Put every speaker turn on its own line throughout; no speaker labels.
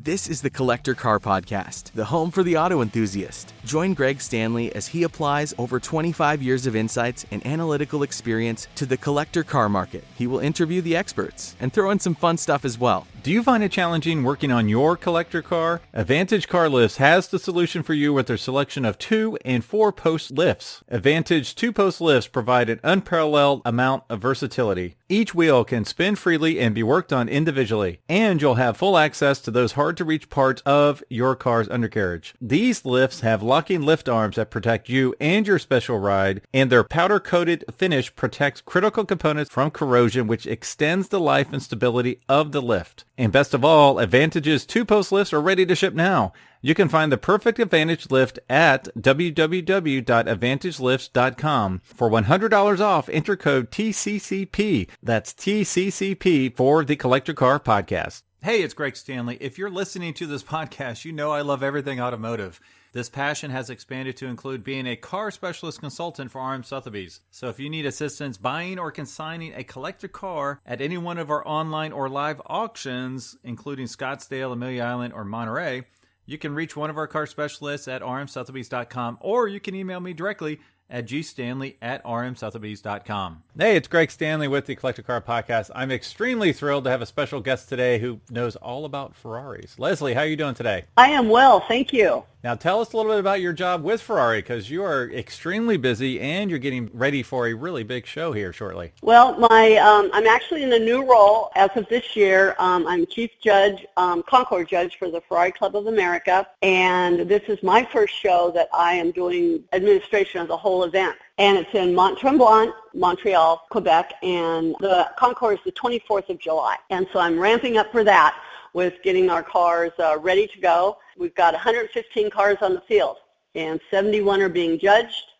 This is the Collector Car Podcast, the home for the auto enthusiast. Join Greg Stanley as he applies over 25 years of insights and analytical experience to the collector car market. He will interview the experts and throw in some fun stuff as well.
Do you find it challenging working on your collector car? Advantage Car Lifts has the solution for you with their selection of 2 and 4-post lifts. Advantage 2-post lifts provide an unparalleled amount of versatility. Each wheel can spin freely and be worked on individually, and you'll have full access to those hard-to-reach parts of your car's undercarriage. These lifts have locking lift arms that protect you and your special ride, and their powder-coated finish protects critical components from corrosion, which extends the life and stability of the lift. And best of all, Advantage's 2-post lifts are ready to ship now. You can find the perfect Advantage lift at www.advantagelifts.com. For $100 off, enter code TCCP. That's TCCP for the Collector Car Podcast. Hey, it's Greg Stanley. If you're listening to this podcast, you know I love everything automotive. This passion has expanded to include being a car specialist consultant for RM Sotheby's. So if you need assistance buying or consigning a collector car at any one of our online or live auctions, including Scottsdale, Amelia Island, or Monterey, you can reach one of our car specialists at rmsotheby's.com, or you can email me directly at gstanley@rmsotheby's.com. Hey, it's Greg Stanley with the Collector Car Podcast. I'm extremely thrilled to have a special guest today who knows all about Ferraris. Leslie, how are you doing today?
I am well, thank you.
Now tell us a little bit about your job with Ferrari, because you are extremely busy and you're getting ready for a really big show here shortly.
Well, I'm actually in a new role as of this year. I'm Chief Judge, Concours Judge for the Ferrari Club of America, and this is my first show that I am doing administration of the whole event. And it's in Mont-Tremblant, Montreal, Québec, and the Concours is the 24th of July. And so I'm ramping up for that with getting our cars ready to go. We've got 115 cars on the field, and 71 are being judged,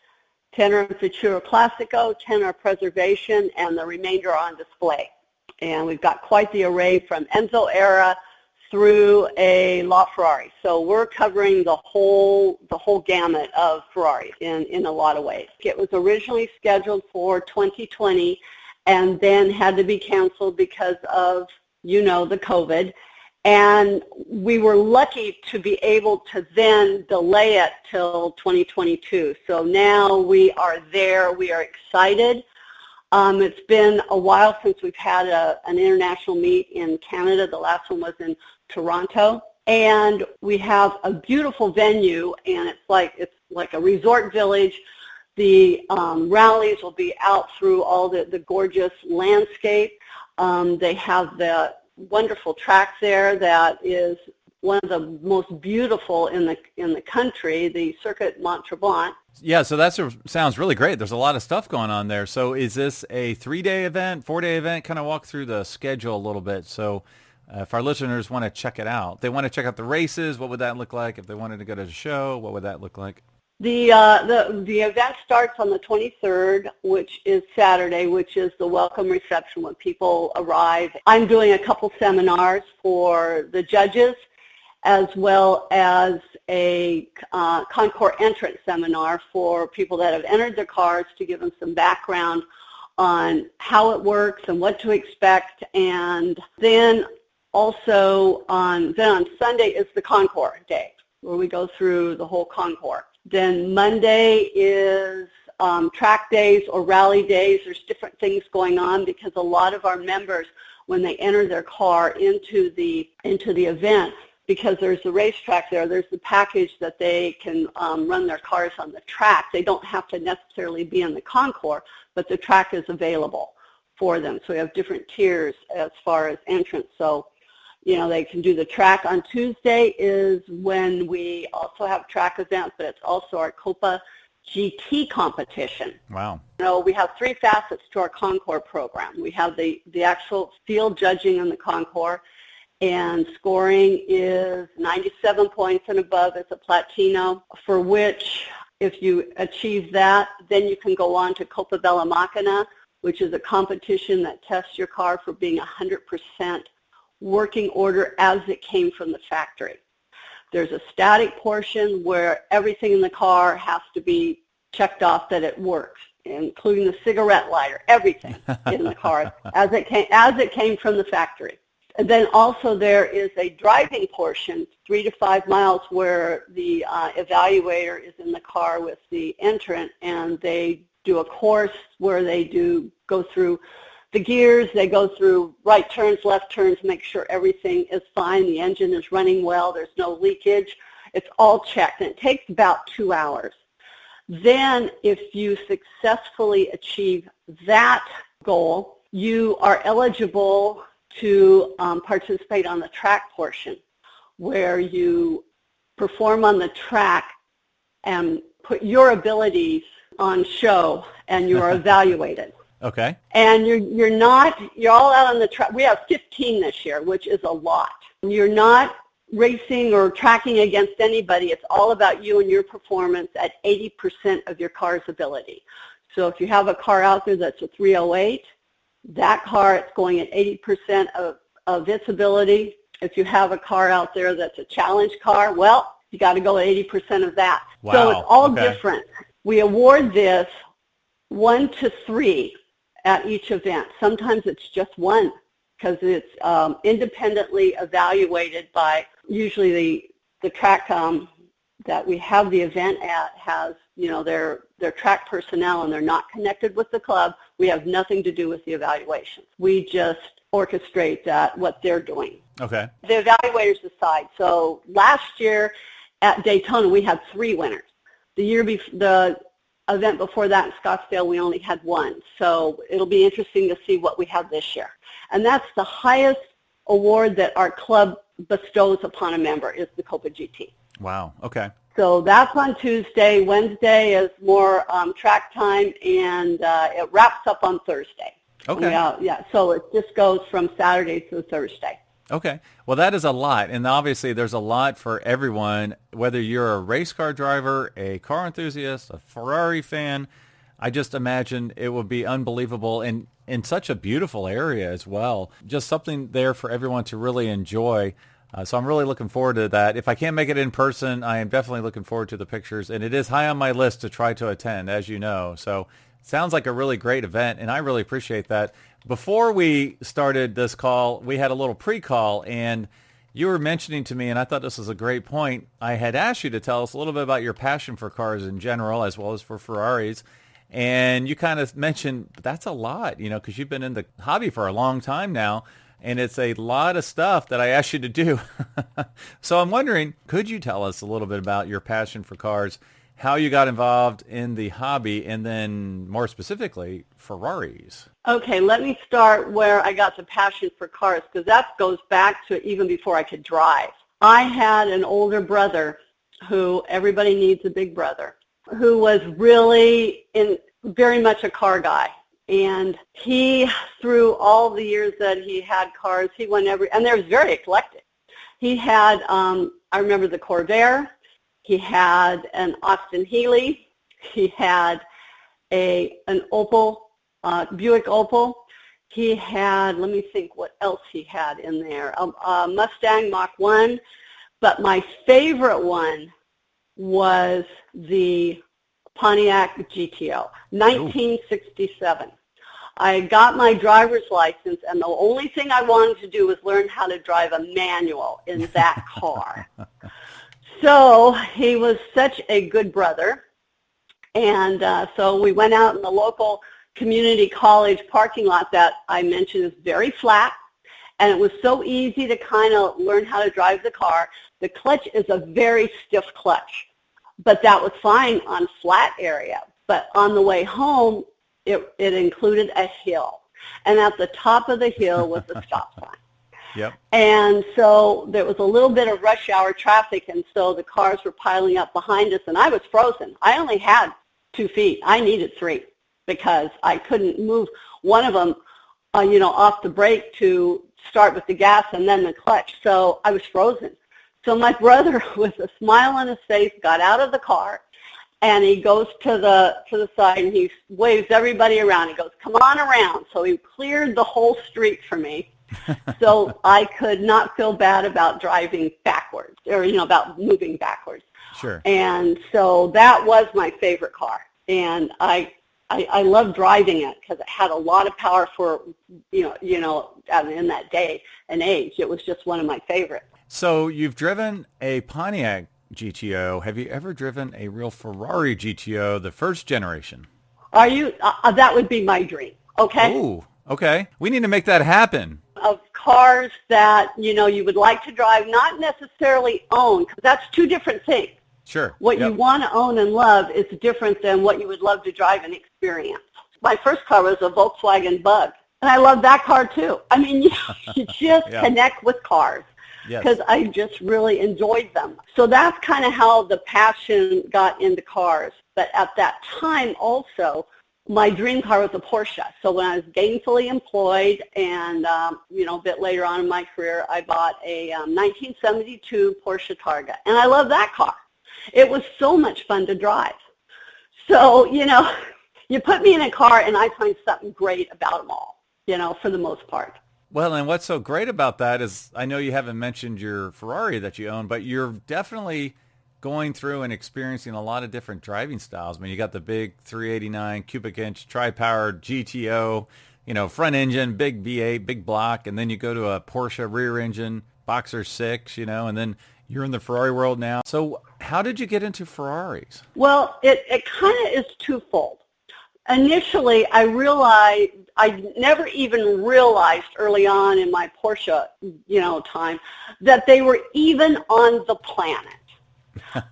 10 are in Futuro Classico, 10 are preservation, and the remainder are on display. And we've got quite the array from Enzo era through a LaFerrari. So we're covering the whole gamut of Ferrari in a lot of ways. It was originally scheduled for 2020 and then had to be canceled because of, the COVID. And we were lucky to be able to then delay it till 2022. So now we are there. We are excited. It's been a while since we've had an international meet in Canada. The last one was in Toronto. And we have a beautiful venue, and it's like a resort village. The rallies will be out through all the gorgeous landscape. They have the wonderful track there that is one of the most beautiful in the country, the Circuit Mont-Tremblant.
Yeah, so that sounds really great. There's a lot of stuff going on there. So is this a 3-day event, 4-day event? Kind of walk through the schedule a little bit. So if our listeners want to check it out, they want to check out the races, what would that look like? If they wanted to go to the show, what would that look like?
The event starts on the 23rd, which is Saturday, which is the welcome reception when people arrive. I'm doing a couple seminars for the judges, as well as a Concours entrance seminar for people that have entered their cars to give them some background on how it works and what to expect. And then also on Sunday is the Concours day, where we go through the whole Concours. Then Monday is track days or rally days. There's different things going on because a lot of our members, when they enter their car into the event, because there's the racetrack there's the package that they can run their cars on the track. They don't have to necessarily be in the Concours, but the track is available for them. So we have different tiers as far as entrance. So they can do the track. On Tuesday is when we also have track events, but it's also our Copa GT competition.
Wow.
We have 3 facets to our Concours program. We have the actual field judging in the Concours, and scoring is 97 points and above. It's a Platino, for which if you achieve that, then you can go on to Copa Bella Macchina, which is a competition that tests your car for being 100% working order as it came from the factory. There's a static portion where everything in the car has to be checked off that it works, including the cigarette lighter, everything in the car as it came from the factory. And then also there is a driving portion, 3 to 5 miles, where the evaluator is in the car with the entrant, and they do a course where they go through the gears, they go through right turns, left turns, make sure everything is fine, the engine is running well, there's no leakage. It's all checked, and it takes about 2 hours. Then if you successfully achieve that goal, you are eligible to participate on the track portion, where you perform on the track and put your abilities on show, and you are evaluated.
Okay.
And you're all out on the track. We have 15 this year, which is a lot. You're not racing or tracking against anybody. It's all about you and your performance at 80% of your car's ability. So if you have a car out there that's a 308, that car, it's going at 80% of its ability. If you have a car out there that's a challenge car, well, you got to go at 80% of that.
Wow.
So it's all
Okay.
different. We award this 1 to 3 at each event. Sometimes it's just 1, because it's independently evaluated by usually the track that we have the event at has, their track personnel, and they're not connected with the club. We have nothing to do with the evaluations. We just orchestrate what they're doing.
Okay.
The evaluators decide. So last year at Daytona, we had 3 winners. The event before that in Scottsdale, we only had 1. So it'll be interesting to see what we have this year. And that's the highest award that our club bestows upon a member, is the Copa GT.
Wow. Okay.
So that's on Tuesday. Wednesday is more track time, and it wraps up on Thursday.
Okay.
Yeah. So it just goes from Saturday to Thursday.
Okay. Well, that is a lot. And obviously there's a lot for everyone, whether you're a race car driver, a car enthusiast, a Ferrari fan. I just imagine it would be unbelievable, and in such a beautiful area as well. Just something there for everyone to really enjoy. So I'm really looking forward to that. If I can't make it in person, I am definitely looking forward to the pictures. And it is high on my list to try to attend, as you know. So it sounds like a really great event, and I really appreciate that. Before we started this call, we had a little pre-call, and you were mentioning to me, and I thought this was a great point, I had asked you to tell us a little bit about your passion for cars in general, as well as for Ferraris. And you kind of mentioned that's a lot, because you've been in the hobby for a long time now, and it's a lot of stuff that I asked you to do. So I'm wondering, could you tell us a little bit about your passion for cars, how you got involved in the hobby, and then more specifically, Ferraris?
Okay, let me start where I got the passion for cars, because that goes back to even before I could drive. I had an older brother who, everybody needs a big brother, who was really very much a car guy. And he, through all the years that he had cars, he went and they was very eclectic. He had, I remember the Corvair, he had an Austin Healey, he had an Opel, Buick Opel, he had, let me think what else he had in there, a Mustang Mach 1, but my favorite one was the Pontiac GTO, 1967. I got my driver's license, and the only thing I wanted to do was learn how to drive a manual in that car. So he was such a good brother, and so we went out in the local community college parking lot that I mentioned is very flat, and it was so easy to kind of learn how to drive the car. The clutch is a very stiff clutch, but that was fine on flat area. But on the way home, it included a hill, and at the top of the hill was a stop sign.
Yep.
And so there was a little bit of rush hour traffic, and so the cars were piling up behind us, and I was frozen. I only had 2 feet. I needed 3 because I couldn't move one of them, off the brake to start with the gas and then the clutch. So I was frozen. So my brother, with a smile on his face, got out of the car, and he goes to the side, and he waves everybody around. He goes, "Come on around." So he cleared the whole street for me. So I could not feel bad about driving backwards, or about moving backwards.
Sure.
And so that was my favorite car, and I I loved driving it because it had a lot of power for, in that day and age. It was just one of my favorites.
So you've driven a Pontiac GTO. Have you ever driven a real Ferrari GTO, the first generation?
Are you? That would be my dream. Okay.
Ooh, okay. We need to make that happen.
Of cars that, you would like to drive, not necessarily own, because that's two different things.
Sure.
What you want to own and love is different than what you would love to drive and experience. My first car was a Volkswagen Bug, and I love that car too. I mean, you just connect with cars because I just really enjoyed them. So that's kind of how the passion got into cars. But at that time also, my dream car was a Porsche. So when I was gainfully employed and, a bit later on in my career, I bought a 1972 Porsche Targa. And I love that car. It was so much fun to drive. So, you put me in a car and I find something great about them all, for the most part.
Well, and what's so great about that is I know you haven't mentioned your Ferrari that you own, but you're definitely going through and experiencing a lot of different driving styles. I mean, you got the big 389 cubic inch tri-powered GTO, front engine, big V8, big block, and then you go to a Porsche rear engine, Boxer 6, and then you're in the Ferrari world now. So how did you get into Ferraris?
Well, it kind of is twofold. Initially, I never even realized early on in my Porsche, time, that they were even on the planet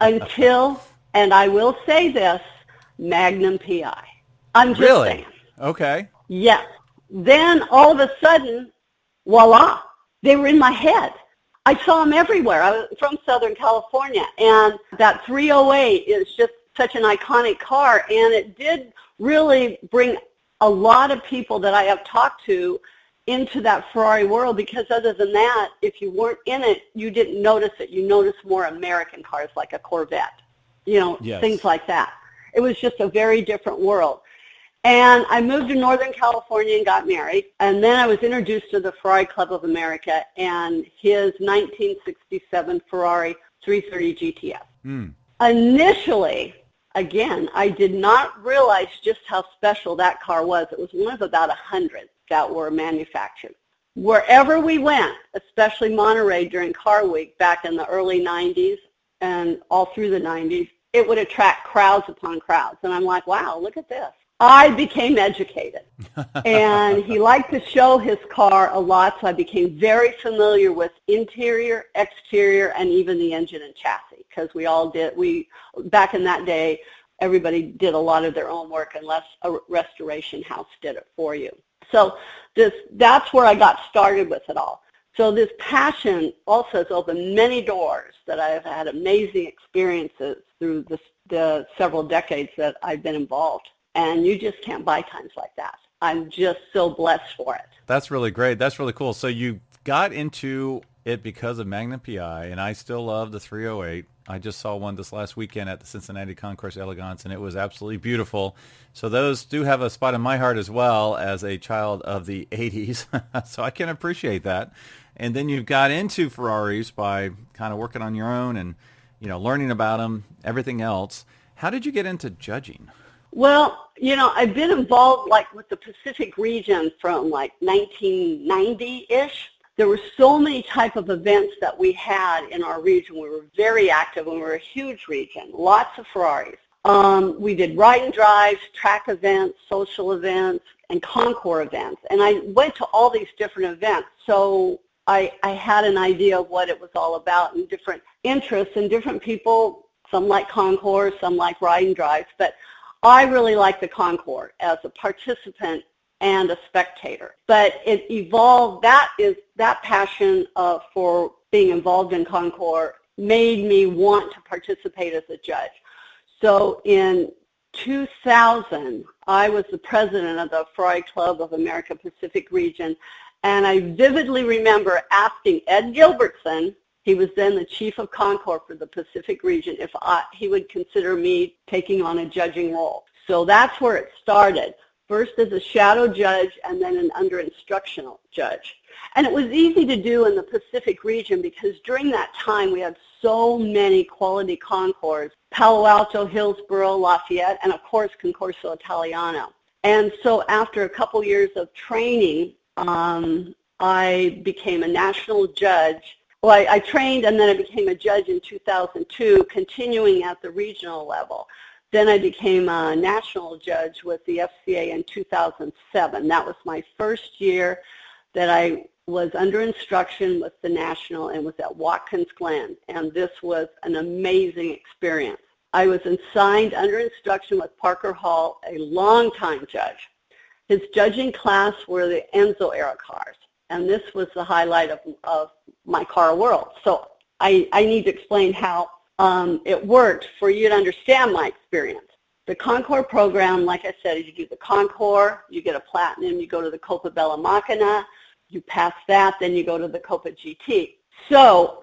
until, and I will say this, Magnum PI. I'm just saying.
Okay.
Yes. Then all of a sudden, voila, they were in my head. I saw them everywhere. I was from Southern California, and that 308 is just such an iconic car, and it did really bring a lot of people that I have talked to into that Ferrari world, because other than that, if you weren't in it, you didn't notice it. You noticed more American cars like a Corvette, things like that. It was just a very different world. And I moved to Northern California and got married. And then I was introduced to the Ferrari Club of America and his 1967 Ferrari 330 GTS. Initially, again, I did not realize just how special that car was. It was one of about 100 that were manufactured. Wherever we went, especially Monterey during Car Week back in the early 90s and all through the 90s, it would attract crowds upon crowds. And I'm like, wow, look at this. I became educated, and he liked to show his car a lot, so I became very familiar with interior, exterior, and even the engine and chassis, because back in that day, everybody did a lot of their own work unless a restoration house did it for you. So that's where I got started with it all. So this passion also has opened many doors that I've had amazing experiences through the several decades that I've been involved. And you just can't buy times like that. I'm just so blessed for it.
That's really great. That's really cool. So you got into it because of Magnum PI, and I still love the 308. I just saw one this last weekend at the Cincinnati Concours Elegance, and it was absolutely beautiful. So those do have a spot in my heart as well as a child of the 80s. So I can appreciate that. And then you got into Ferraris by kind of working on your own and, learning about them, everything else. How did you get into judging?
Well, I've been involved with the Pacific region from 1990-ish. There were so many type of events that we had in our region. We were very active, and we were a huge region, lots of Ferraris. We did ride and drives, track events, social events, and Concours events. And I went to all these different events, so I had an idea of what it was all about and different interests and different people. Some like Concours, some like ride and drives, but I really like the Concours as a participant and a spectator. But it evolved, that passion for being involved in Concours made me want to participate as a judge. So in 2000, I was the president of the Ferrari Club of America Pacific region, and I vividly remember asking Ed Gilbertson, he was then the chief of Concours for the Pacific region, if he would consider me taking on a judging role. So that's where it started, first as a shadow judge and then an under instructional judge. And it was easy to do in the Pacific region because during that time we had so many quality concours, Palo Alto, Hillsborough, Lafayette, and of course Concours Italiano. And so after a couple years of training, I became a national judge. Well, I trained and then I became a judge in 2002, continuing at the regional level. Then I became a national judge with the FCA in 2007. That was my first year that I was under instruction with the national and was at Watkins Glen. And this was an amazing experience. I was assigned under instruction with Parker Hall, a longtime judge. His judging class were the Enzo era cars. And this was the highlight of my car world. So I need to explain how it worked for you to understand my experience. The Concours program, like I said, is you do the Concours, you get a platinum, you go to the Coppa Bella Macchina, you pass that, then you go to the Coppa GT. So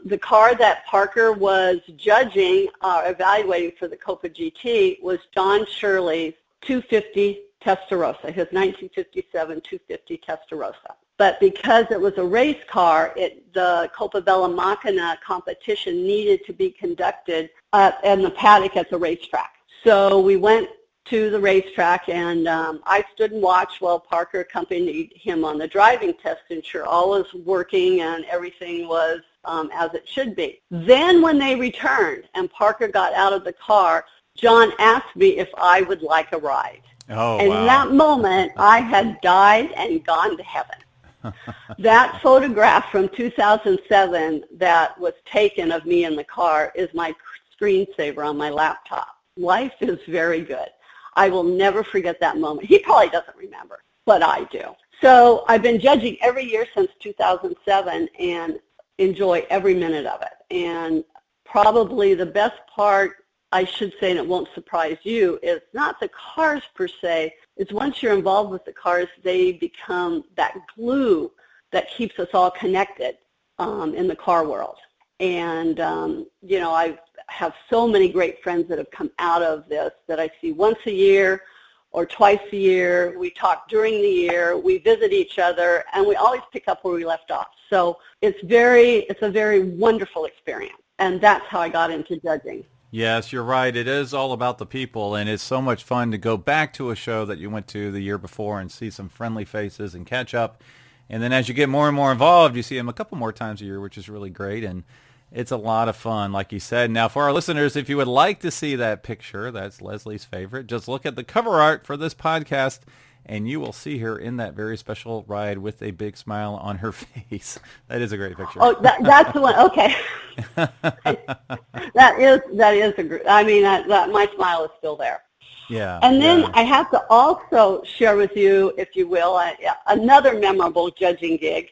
the car that Parker was judging, evaluating for the Coppa GT was John Shirley's 250 Testarossa, his 1957 250 Testarossa. But because it was a race car, the Coppa Bella Macchina competition needed to be conducted in the paddock at the racetrack. So we went to the racetrack, and I stood and watched while Parker accompanied him on the driving test, and sure, all was working and everything was as it should be. Then when they returned and Parker got out of the car, John asked me if I would like a ride.
Oh,
and
wow.
in that moment, I had died and gone to heaven. That photograph from 2007 that was taken of me in the car is my screensaver on my laptop. Life is very good. I will never forget that moment. He probably doesn't remember, but I do. So I've been judging every year since 2007 and enjoy every minute of it. And probably the best part, I should say, and it won't surprise you, is not the cars per se. It's once you're involved with the cars, they become that glue that keeps us all connected in the car world. And, you know, I have so many great friends that have come out of this that I see once a year or twice a year. We talk during the year, we visit each other, and we always pick up where we left off. So it's a very wonderful experience, and that's how I got into judging.
Yes, you're right. It is all about the people, and it's so much fun to go back to a show that you went to the year before and see some friendly faces and catch up. And then as you get more and more involved, you see them a couple more times a year, which is really great. And it's a lot of fun, like you said. Now, for our listeners, if you would like to see that picture, that's Leslie's favorite, just look at the cover art for this podcast, and you will see her in that very special ride with a big smile on her face. That is a great picture.
Oh, that's the one. Okay. that is a great. I mean, my smile is still there.
Yeah.
And then
yeah.
I have to also share with you, if you will, another memorable judging gig.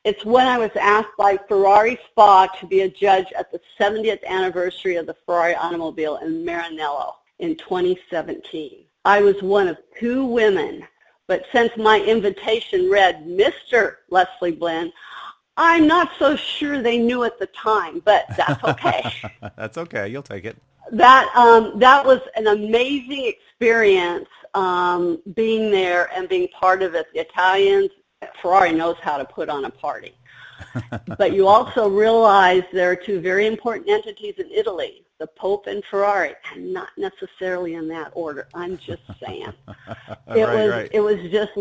It's when I was asked by Ferrari Spa to be a judge at the 70th anniversary of the Ferrari automobile in Maranello in 2017. I was one of two women, but since my invitation read Mr. Leslie Blinn, I'm not so sure they knew at the time, but that's okay.
That's okay. You'll take it.
That was an amazing experience, being there and being part of it. The Italians, Ferrari knows how to put on a party. But you also realize there are two very important entities in Italy, the Pope and Ferrari, and not necessarily in that order. I'm just saying. It was just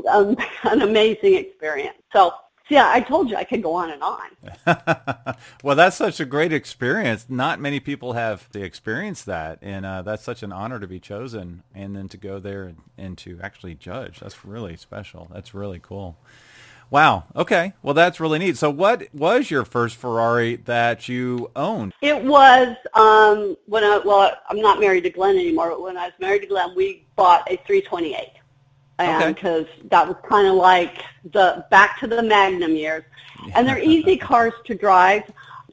an amazing experience. So, yeah, I told you I could go on and on.
Well, that's such a great experience. Not many people have to experience that, and that's such an honor to be chosen and then to go there and to actually judge. That's really special. That's really cool. Wow. Okay. Well, that's really neat. So what was your first Ferrari that you owned?
It was I'm not married to Glenn anymore, but when I was married to Glenn, we bought a 328. And because that was kind of like the back to the Magnum years. And they're easy cars to drive.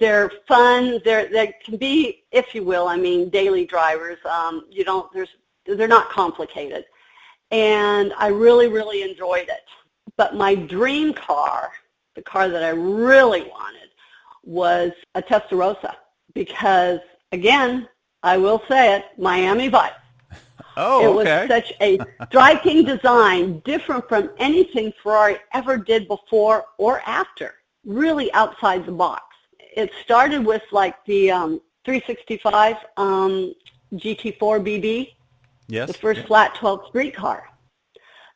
They're fun. They can be, if you will, I mean, daily drivers. They're not complicated. And I really, really enjoyed it. But my dream car, the car that I really wanted, was a Testarossa because, again, I will say it, Miami Vice.
Oh,
it
okay.
was such a striking design, different from anything Ferrari ever did before or after, really outside the box. It started with like the 365 GT4 BB,
Yes.
the first flat 12 street car.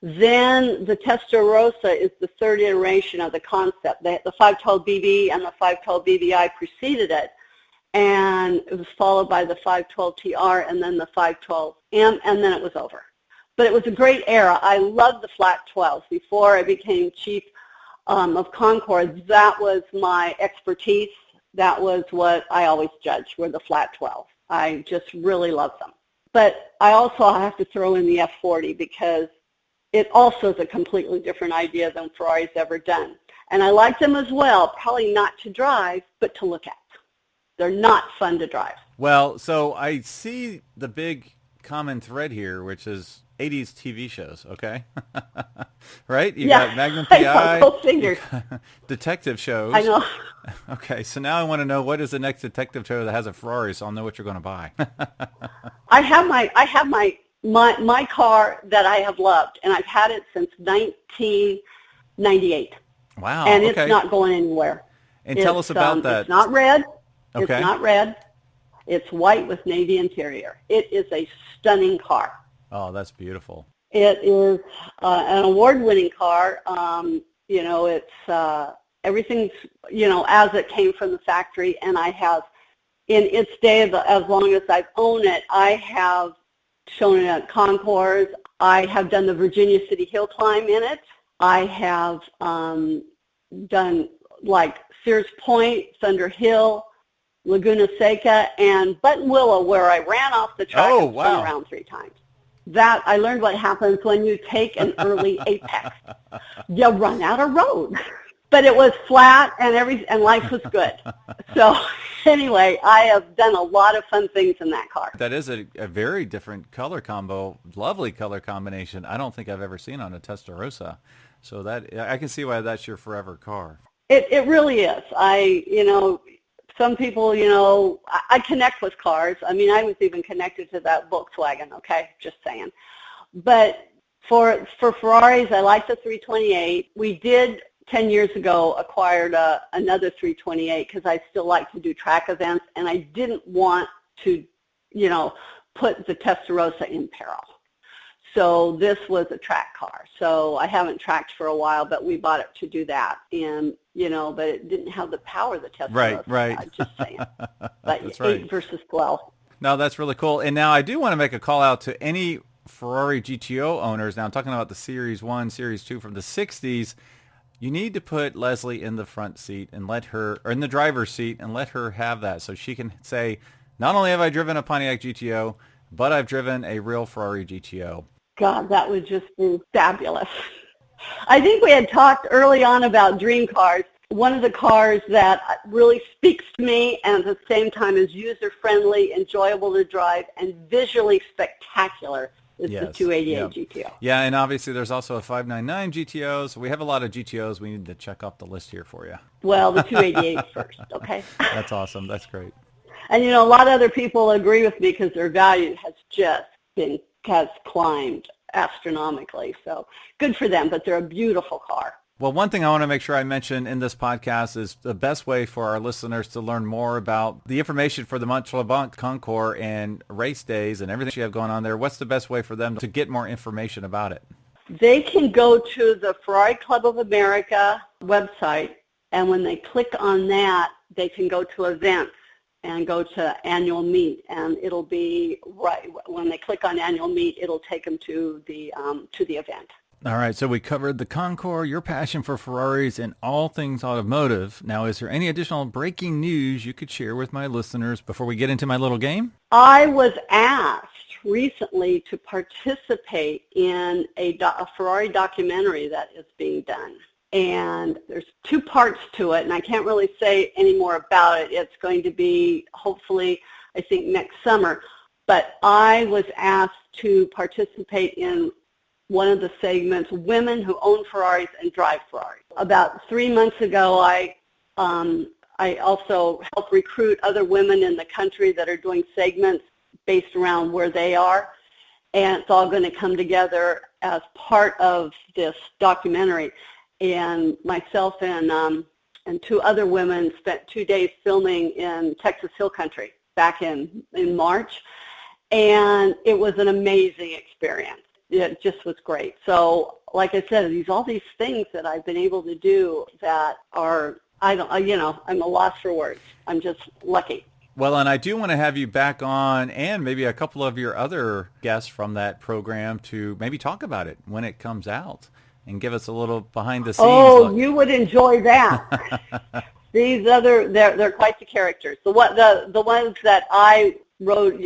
Then the Testarossa is the third iteration of the concept. The 512 BB and the 512 BBI preceded it, and it was followed by the 512 TR and then the 512M, and then it was over. But it was a great era. I loved the flat 12s. Before I became chief of Concours, that was my expertise. That was what I always judged, were the flat 12s. I just really loved them. But I also have to throw in the F40 because it also is a completely different idea than Ferrari's ever done. And I like them as well, probably not to drive, but to look at. They're not fun to drive.
Well, so I see the big common thread here, which is 80s TV shows, okay? Right? You got Magnum PI,
go figure.
detective shows.
I know.
Okay, so now I want to know, what is the next detective show that has a Ferrari, so I'll know what you're going to buy.
I have my car that I have loved, and I've had it since 1998.
Wow.
And
okay.
it's not going anywhere.
And tell us about that.
It's not red.
Okay.
It's not red. It's white with navy interior. It is a stunning car.
Oh, that's beautiful.
It is an award-winning car. It's everything's, as it came from the factory, and I have, in its day, as long as I've owned it, I have shown it at Concours. I have done the Virginia City Hill Climb in it. I have done like Sears Point, Thunder Hill, Laguna Seca, and Buttonwillow, where I ran off the track and spun around 3 times. That I learned what happens when you take an early apex. You run out of road. But it was flat and life was good. So anyway, I have done a lot of fun things in that car.
That is a very different color combo, lovely color combination. I don't think I've ever seen on a Testarossa. So that I can see why that's your forever car.
It really is. Some people, I connect with cars. I mean, I was even connected to that Volkswagen, okay, just saying. But for Ferraris, I like the 328. We did 10 years ago acquired another 328 because I still like to do track events, and I didn't want to, put the Testarossa in peril. So this was a track car. So I haven't tracked for a while, but we bought it to do that. And, but it didn't have the power the Testarossa
right.
had, just saying. But
That's
8
right.
versus 12.
No, that's really cool. And now I do want to make a call out to any Ferrari GTO owners. Now I'm talking about the Series 1, Series 2 from the 60s. You need to put Leslie in the front seat and let her, or in the driver's seat, and let her have that so she can say, not only have I driven a Pontiac GTO, but I've driven a real Ferrari GTO.
God, that would just be fabulous. I think we had talked early on about dream cars. One of the cars that really speaks to me and at the same time is user-friendly, enjoyable to drive, and visually spectacular is the 288 GTO.
Yeah, and obviously there's also a 599 GTO, so we have a lot of GTOs. We need to check off the list here for you.
Well, the 288 first, okay?
That's awesome. That's great.
And, a lot of other people agree with me because their value has climbed astronomically. So good for them, but they're a beautiful car.
Well, one thing I want to make sure I mention in this podcast is the best way for our listeners to learn more about the information for the Mont-Tremblant Concours and race days and everything you have going on there. What's the best way for them to get more information about it?
They can go to the Ferrari Club of America website, and when they click on that, they can go to events and go to annual meet, and it'll be right when they click on annual meet, it'll take them to the event.
All right, so we covered the Concours, your passion for Ferraris, and all things automotive. Now, is there any additional breaking news you could share with my listeners before we get into my little game?
I was asked recently to participate in a Ferrari documentary that is being done. And there's 2 parts to it, and I can't really say any more about it. It's going to be, hopefully, I think next summer. But I was asked to participate in one of the segments, Women Who Own Ferraris and Drive Ferraris. About 3 months ago, I also helped recruit other women in the country that are doing segments based around where they are. and it's all going to come together as part of this documentary. And myself and two other women spent 2 days filming in Texas Hill Country back in March, and it was an amazing experience. It just was great. So, like I said, all these things that I've been able to do that are, I'm a loss for words. I'm just lucky.
Well, and I do want to have you back on, and maybe a couple of your other guests from that program, to maybe talk about it when it comes out and give us a little behind the scenes look.
You would enjoy that. They're quite the characters. The ones that I rode,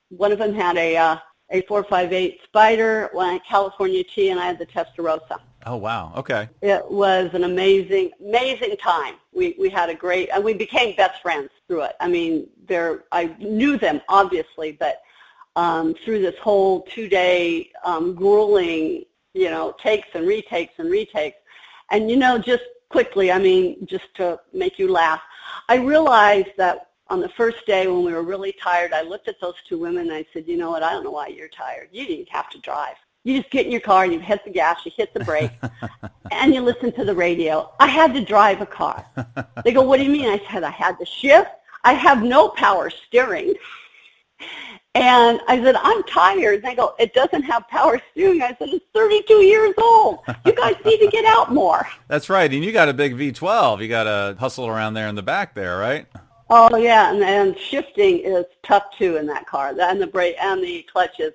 one of them had a 458 Spider, one a California T, and I had the Testarossa.
Oh, wow. Okay.
It was an amazing time. We had a great, and we became best friends through it. I mean, I knew them, obviously, but through this whole 2-day grueling, takes and retakes. And, just quickly, just to make you laugh, I realized that on the first day when we were really tired, I looked at those two women and I said, you know what, I don't know why you're tired. You didn't have to drive. You just get in your car, you hit the gas, you hit the brake, and you listen to the radio. I had to drive a car. They go, what do you mean? I said, I had to shift. I have no power steering. And I said, I'm tired. And they go, it doesn't have power steering. I said, it's 32 years old. You guys need to get out more.
That's right. And you got a big V12. You got to hustle around there in the back there, right?
Oh, yeah, and shifting is tough, too, in that car. And the brake and the clutch is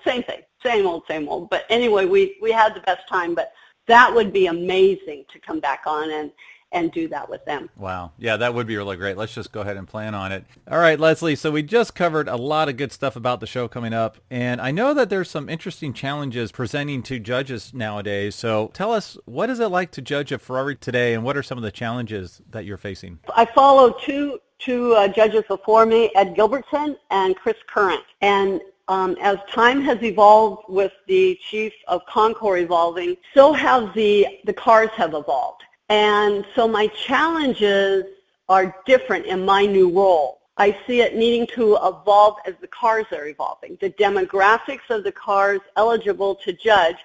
same thing, same old. But anyway, we had the best time, but that would be amazing to come back on and do that with them.
Wow. Yeah, that would be really great. Let's just go ahead and plan on it. All right, Leslie, so we just covered a lot of good stuff about the show coming up, and I know that there's some interesting challenges presenting to judges nowadays. So tell us, what is it like to judge a Ferrari today, and what are some of the challenges that you're facing?
I follow two judges before me, Ed Gilbertson and Chris Current, and as time has evolved with the chief of Concours evolving, so have the cars have evolved. And so my challenges are different in my new role. I see it needing to evolve as the cars are evolving. The demographics of the cars eligible to judge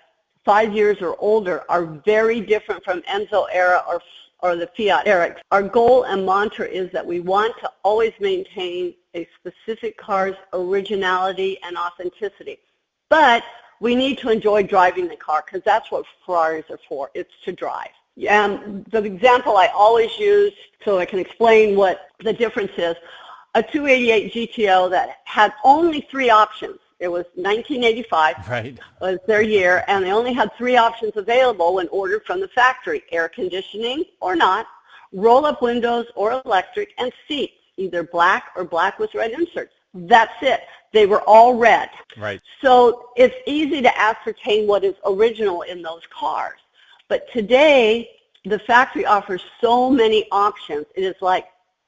5 years or older are very different from Enzo era or the Fiat era. Our goal and mantra is that we want to always maintain a specific car's originality and authenticity. But we need to enjoy driving the car because that's what Ferraris are for. It's to drive. The example I always use so I can explain what the difference is, a 288 GTO that had only 3 options. It was 1985,
right,
was their year, and they only had 3 options available when ordered from the factory: air conditioning or not, roll-up windows or electric, and seats, either black or black with red inserts. That's it. They were all red.
Right. So
it's easy to ascertain what is original in those cars. But today, the factory offers so many options. It is like,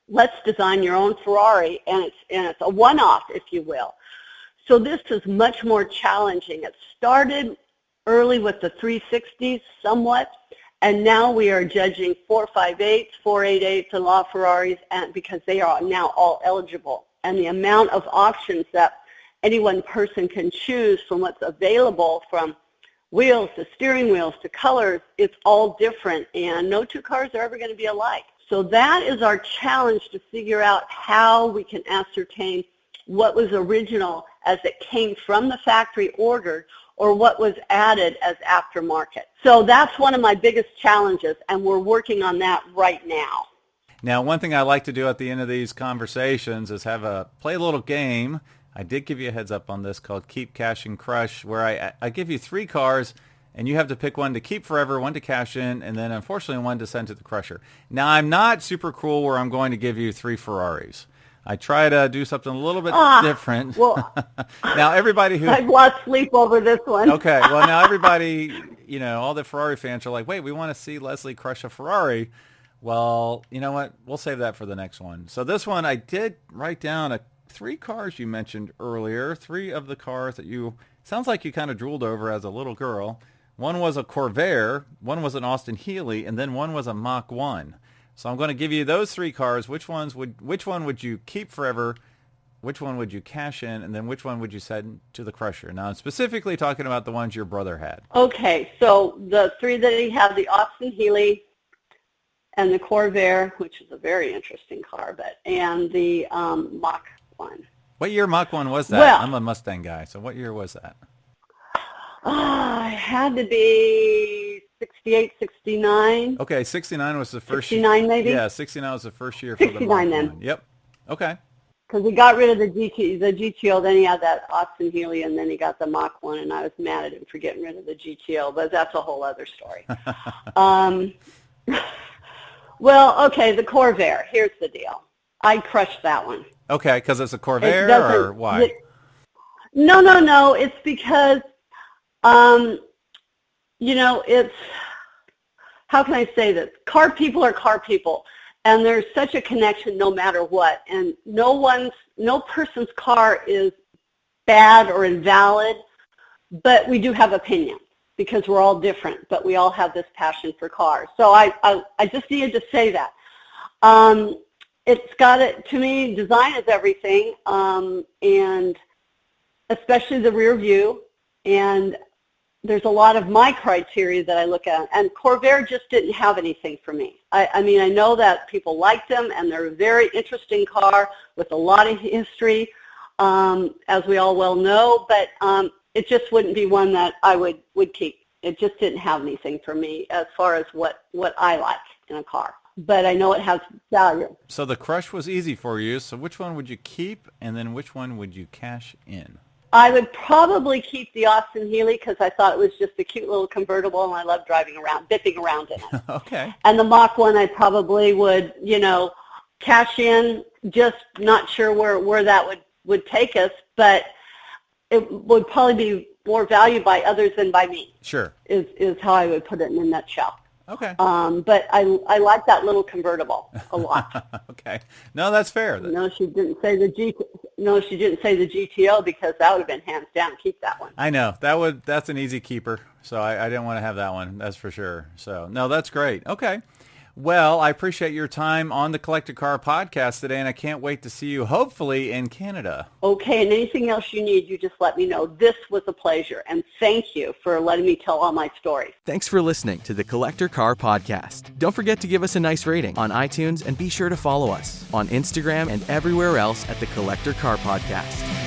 let's design your own Ferrari, and it's a one-off, if you will. So this is much more challenging. It started early with the 360s somewhat, and now we are judging 458s, 488s, and LaFerraris, and because they are now all eligible. And the amount of options that any one person can choose from what's available, from wheels to steering wheels to colors, it's all different, and no two cars are ever going to be alike. So that is our challenge, to figure out how we can ascertain what was original as it came from the factory ordered, or what was added as aftermarket. So that's one of my biggest challenges, and we're working on that right now.
Now, one thing I like to do at the end of these conversations is play a little game. I did give you a heads up on this called Keep, Cash, and Crush, where I give you 3 cars, and you have to pick one to keep forever, one to cash in, and then unfortunately one to send to the crusher. Now, I'm not super cruel where I'm going to give you 3 Ferraris. I try to do something a little bit different.
Well,
now everybody who
I've lost sleep over this one.
Okay, well now everybody, all the Ferrari fans are like, wait, we want to see Leslie crush a Ferrari. Well, you know what? We'll save that for the next one. So this one, I did write down 3 cars you mentioned earlier, 3 of the cars that sounds like you kind of drooled over as a little girl. One was a Corvair, one was an Austin Healey, and then one was a Mach 1. So I'm going to give you those 3 cars. Which one would you keep forever, which one would you cash in, and then which one would you send to the crusher? Now, I'm specifically talking about the ones your brother had.
Okay, so the three that he had, the Austin Healey and the Corvair, which is a very interesting car, and the Mach 1.
What year Mach 1 was that?
Well,
I'm a Mustang guy, so what year was that?
It had to be 68, 69.
Okay, 69 was the first
69 maybe?
Yeah, 69 was the first year for the Mach 1.
then.
Yep. Okay.
Because he got rid of the GTO, then he had that Austin Healey, and then he got the Mach 1, and I was mad at him for getting rid of the GTO, but that's a whole other story. Well, okay, the Corvair, here's the deal. I crushed that one.
Okay, because it's a Corvair, or why?
No, it's because, it's, how can I say this? Car people are car people. And there's such a connection no matter what. And no person's car is bad or invalid, but we do have opinions because we're all different, but we all have this passion for cars. So I just needed to say that. It's got it, to me, design is everything, and especially the rear view. And there's a lot of my criteria that I look at, and Corvair just didn't have anything for me. I mean, I know that people like them, and they're a very interesting car with a lot of history, as we all well know, but it just wouldn't be one that I would keep. It just didn't have anything for me as far as what I like in a car. But I know it has value.
So the crush was easy for you, so which one would you keep, and then which one would you cash in?
I would probably keep the Austin Healey because I thought it was just a cute little convertible, and I love driving around, bipping around in it.
Okay.
And the Mach 1, I probably would, cash in, just not sure where that would take us, but it would probably be more valued by others than by me.
Sure.
Is how I would put it in a nutshell.
Okay.
But I like that little convertible a lot.
Okay. No, that's fair.
No, she didn't say the GTO because that would have been hands down. Keep that one.
I know that's an easy keeper. So I didn't want to have that one. That's for sure. So no, that's great. Okay. Well, I appreciate your time on the Collector Car Podcast today, and I can't wait to see you hopefully in Canada.
Okay, and anything else you need, you just let me know. This was a pleasure, and thank you for letting me tell all my stories.
Thanks for listening to the Collector Car Podcast. Don't forget to give us a nice rating on iTunes, and be sure to follow us on Instagram and everywhere else at the Collector Car Podcast.